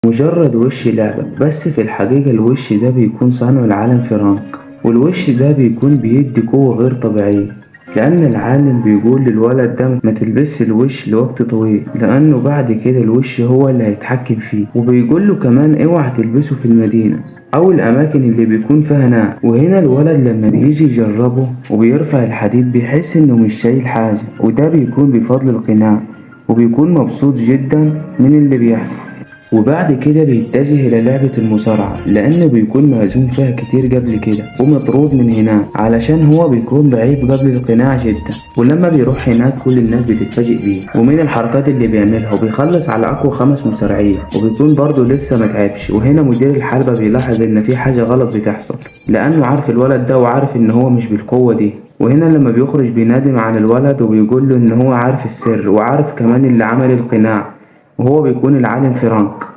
مجرد وش لعبة، بس في الحقيقة الوش ده بيكون صانع العالم فرانك، والوش ده بيكون بيدي قوة غير طبيعية، لأن العالم بيقول للولد ده ما تلبسش الوش لوقت طويل، لأنه بعد كده الوش هو اللي هيتحكم فيه. وبيقول له كمان اوعى تلبسه في المدينة أو الأماكن اللي بيكون فيها نار. وهنا الولد لما بيجي يجربه وبيرفع الحديد بيحس إنه مش شايل حاجة، وده بيكون بفضل القناع، وبيكون مبسوط جدا من اللي بيحصل. وبعد كده بيتجه إلى لعبة المصارعة، لأنه بيكون مهزوم فيها كتير قبل كده ومطرود من هناك، علشان هو بيكون ضعيف قبل القناع جدا. ولما بيروح هناك كل الناس بتتفاجئ بيه ومن الحركات اللي بيعملها، وبيخلص على أقوى 5 مصارعين، وبيكون برضه لسه متعبش. وهنا مدير الحلبة بيلاحظ إن في حاجة غلط بتحصل، لأنه عارف الولد ده وعارف إن هو مش بالقوة دي. وهنا لما بيخرج بينادم عن الولد وبيقول له إن هو عارف السر، وعارف كمان اللي عمل القناع، وهو بيكون العالم فرانك.